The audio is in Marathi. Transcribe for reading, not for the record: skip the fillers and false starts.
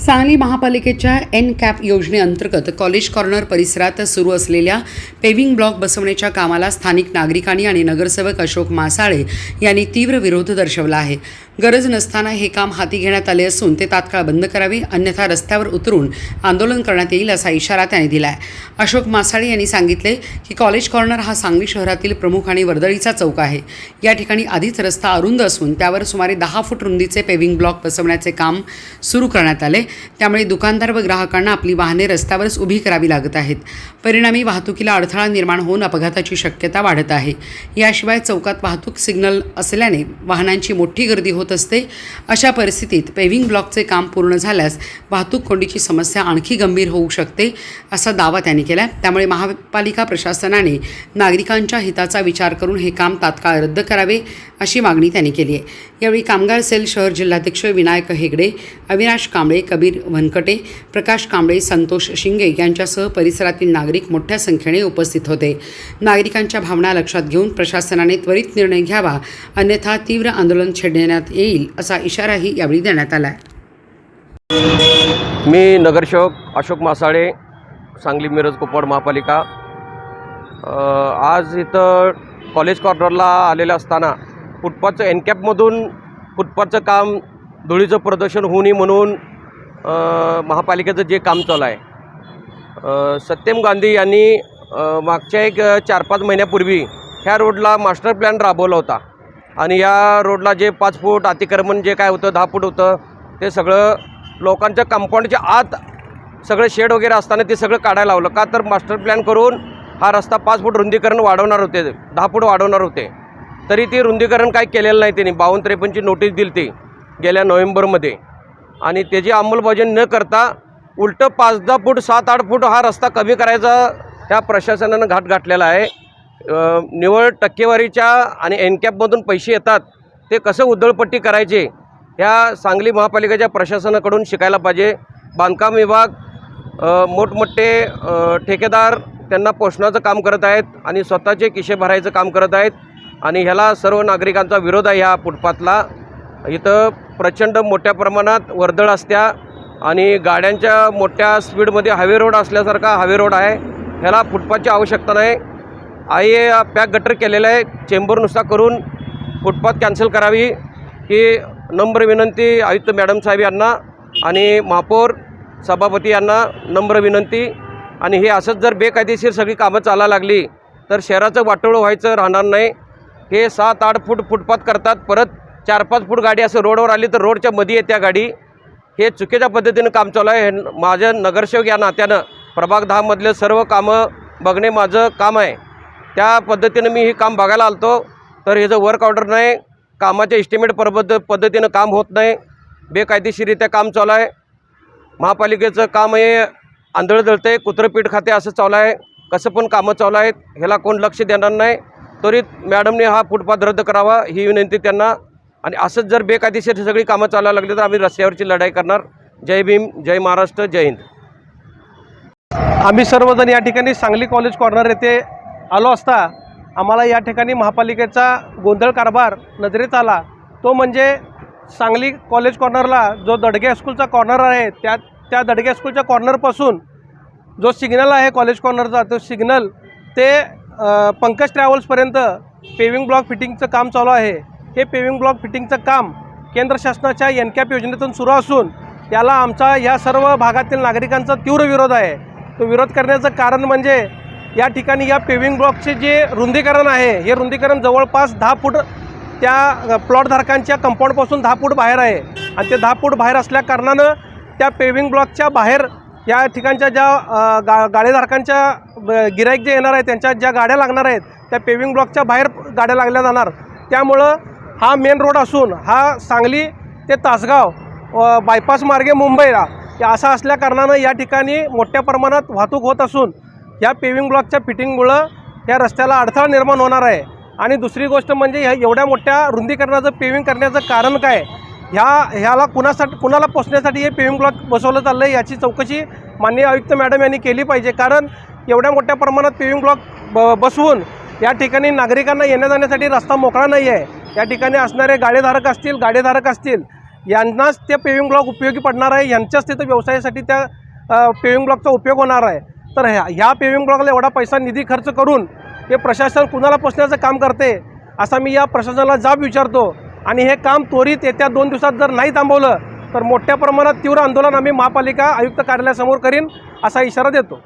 सांगली महापालिकेच्या एन-कॅप योजनेअंतर्गत कॉलेज कॉर्नर परिसरात सुरू असलेल्या पेव्हिंग ब्लॉक बसवण्याच्या कामाला स्थानिक नागरिकांनी आणि नगरसेवक अशोक मासाळे यांनी तीव्र विरोध दर्शवला आहे। गरज नसताना हे काम हाती घेण्यात आले असून ते तात्काळ बंद करावे, अन्यथा रस्त्यावर उतरून आंदोलन करण्यात येईल असा इशारा त्यांनी दिला आहे। अशोक मासाळे यांनी सांगितले की कॉलेज कॉर्नर हा सांगली शहरातील प्रमुख आणि वर्दळीचा चौक आहे। या ठिकाणी आधीच रस्ता अरुंद असून त्यावर सुमारे 10 फूट रुंदीचे पेव्हिंग ब्लॉक बसवण्याचे काम सुरू करण्यात आले। त्यामुळे दुकानदार व ग्राहकांना आपली वाहने रस्त्यावरच उभी करावी लागत आहेत। परिणामी वाहतुकीला अडथळा निर्माण होऊन अपघाताची शक्यता वाढत आहे। याशिवाय चौकात वाहतूक सिग्नल असल्याने वाहनांची मोठी गर्दी होत असते। अशा परिस्थितीत पेव्हिंग ब्लॉकचे काम पूर्ण झाल्यास वाहतूक कोंडीची समस्या आणखी गंभीर होऊ शकते असा दावा त्यांनी केला। त्यामुळे महापालिका प्रशासनाने नागरिकांच्या हिताचा विचार करून हे काम तात्काळ रद्द करावे अशी मागणी त्यांनी केली आहे। यावेळी कामगार सेल शहर जिल्हाध्यक्ष विनायक हेगडे, अविनाश कांबळे, कबीर वनकटे, प्रकाश कांबळे, संतोष शिंगे यांच्यासह परिसरातील नागरिक मोठ्या संख्येने उपस्थित होते। नागरिकांच्या भावना लक्षात घेऊन प्रशासनाने त्वरित निर्णय घ्यावा, अन्यथा तीव्र आंदोलन छेडण्यात येईल असा इशाराही यावेळी देण्यात आला। मी नगरसेवक अशोक मासाळे, सांगली मिरज कुपवाड महापालिका। आज इथं कॉलेज कॉर्नरला आलेलं असताना फुटपाथचं एनकॅपमधून फुटपाथचं काम धुळीचं प्रदर्शन होऊ नये म्हणून महापालिकेचं जे काम चालू आहे, सत्यम गांधी यांनी मागच्या एक 4-5 महिन्यापूर्वी ह्या रोडला मास्टर प्लॅन राबवला होता आणि या रोडला जे 5 फूट अतिक्रमण जे काय होतं, 10 फूट होतं, ते सगळं लोकांच्या कंपाऊंडच्या आत सगळं शेड वगैरे असताना ते सगळं काढायला लावलं। का तर मास्टर प्लॅन करून हा रस्ता 5 फूट रुंदीकरण वाढवणार होते, 10 फूट वाढवणार होते, तरी ती रुंदीकरण काही केलेलं नाही। त्यांनी 52-53ची नोटीस दिली ती गेल्या नोव्हेंबरमध्ये आणि त्याची अंमलबजावणी न करता उलटं 5-10 फूट 7-8 फूट हा रस्ता कमी करायचा ह्या प्रशासनानं घाट घातलेला आहे। निव्वळ टक्केवारीच्या आणि एनकॅपमधून पैसे येतात ते कसं उधळपट्टी करायचे ह्या सांगली महापालिकेच्या प्रशासनाकडून शिकायला पाहिजे। बांधकाम विभाग मोठमोठे ठेकेदार त्यांना पोषणाचं काम करत आहेत आणि स्वतःचे खिसे भरायचं काम करत आहेत आणि ह्याला सर्व नागरिकांचा विरोध आहे। ह्या फुटपाथला इथं प्रचंड मोठ्या प्रमाणात वर्दळ असत्या आणि गाड्यांच्या मोठ्या स्पीडमध्ये हायवे रोड असल्यासारखा हायवे रोड आहे। ह्याला फुटपाथची आवश्यकता नाही। पॅक गटर केलेलं आहे, चेंबर नुसता करून फुटपाथ कॅन्सल करावी ही नम्र विनंती आयुक्त मॅडम साहेब यांना आणि महापौर सभापती यांना नम्र विनंती। आणि हे असंच जर बेकायदेशीर सगळी कामं चालायला लागली तर शहराचं वाटोळं व्हायचं राहणार नाही। हे 7-8 फूट फुटपाथ करतात, परत 4-5 फूट गाडी असं रोडवर आली तर रोडच्या मध्ये येत्या गाडी। हे चुकीच्या पद्धतीनं काम चालू आहे। माझ्या नगरसेवक या नात्यानं प्रभाग 10 मधले सर्व कामं बघणे माझं काम आहे। त्या पद्धतीनं मी हे काम बघायला आलतो तर हे जर वर्क ऑर्डर नाही, कामाच्या एस्टिमेट पद्धतीनं काम होत नाही, बेकायदेशीरित्या काम चालू आहे। महापालिकेचं काम हे आंधळ जळते, कुत्रपीठ खाते असं चालू आहे। कसं पण कामं चालू आहेत, ह्याला कोण लक्ष देणार नाही। त्वरित मॅडमने हा फुटपाथ रद्द करावा ही विनंती त्यांना। आणि असंच जर बेकायदेशीर सगळी कामं चालायला लागली तर आम्ही रस्त्यावरची लढाई करणार। जय भीम, जय महाराष्ट्र, जय हिंद। आम्ही सर्वजण या ठिकाणी सांगली कॉलेज कॉर्नर येथे आलो असता आम्हाला या ठिकाणी महापालिकेचा गोंधळ कारभार नजरेत आला। तो म्हणजे सांगली कॉलेज कॉर्नरला जो दडगे हायस्कूलचा कॉर्नर आहे त्या दडगे हायस्कूलच्या कॉर्नरपासून जो सिग्नल आहे कॉलेज कॉर्नरचा, तो सिग्नल ते पंकज ट्रॅव्हल्सपर्यंत पेव्हिंग ब्लॉक फिटिंगचं काम चालू आहे। हे पेव्हिंग ब्लॉक फिटिंगचं काम केंद्र शासनाच्या एनकॅप योजनेतून सुरू असून याला आमचा या सर्व भागातील नागरिकांचा तीव्र विरोध आहे। तो विरोध करण्याचं कारण म्हणजे या ठिकाणी या पेव्हिंग ब्लॉकचे जे रुंदीकरण आहे हे रुंदीकरण जवळपास 10 फूट त्या प्लॉटधारकांच्या कंपाऊंडपासून 10 फूट बाहेर आहे आणि ते 10 फूट बाहेर असल्याकारणानं त्या पेव्हिंग ब्लॉकच्या बाहेर या ठिकाणच्या ज्या गाडेधारकांच्या गिराईक जे येणार आहे त्यांच्या ज्या गाड्या लागणार आहेत त्या पेव्हिंग ब्लॉकच्या बाहेर गाड्या लागल्या जाणार। त्यामुळं हा मेन रोड असून हा सांगली ते तासगाव बायपास मार्गे मुंबईला असं असल्याकारणानं या ठिकाणी मोठ्या प्रमाणात वाहतूक होत असून या पेव्हिंग ब्लॉकच्या फिटिंगमुळं या रस्त्याला अडथळा निर्माण होणार आहे। आणि दुसरी गोष्ट म्हणजे एवढ्या मोठ्या रुंदीकरणाचं पेव्हिंग करण्याचं कारण काय, ह्याला कुणाला पोचण्यासाठी हे पेव्हिंग ब्लॉक बसवलं चाललं आहे याची चौकशी माननीय आयुक्त मॅडम यांनी केली पाहिजे। कारण एवढ्या मोठ्या प्रमाणात पेव्हिंग ब्लॉक बसवून या ठिकाणी नागरिकांना येण्या जाण्यासाठी रस्ता मोकळा नाही आहे। या ठिकाणी असणारे गाडेधारक असतील यांनाच ते पेविंग ब्लॉक उपयोगी पडणार आहे, यांच्याच तिथं व्यवसायासाठी त्या पेविंग ब्लॉकचा उपयोग होणार आहे. तर ह्या पेविंग ब्लॉकला एवढा पैसा निधी खर्च करून हे प्रशासन कुणाला पोचण्याचं काम करते असा मी या प्रशासनाला जाब विचारतो. आणि हे काम त्वरित येत्या 2 दिवसात जर नाही थांबवलं तर मोठ्या प्रमाणात तीव्र आंदोलन आम्ही महापालिका आयुक्त कार्यालयासमोर करीन असा इशारा देतो.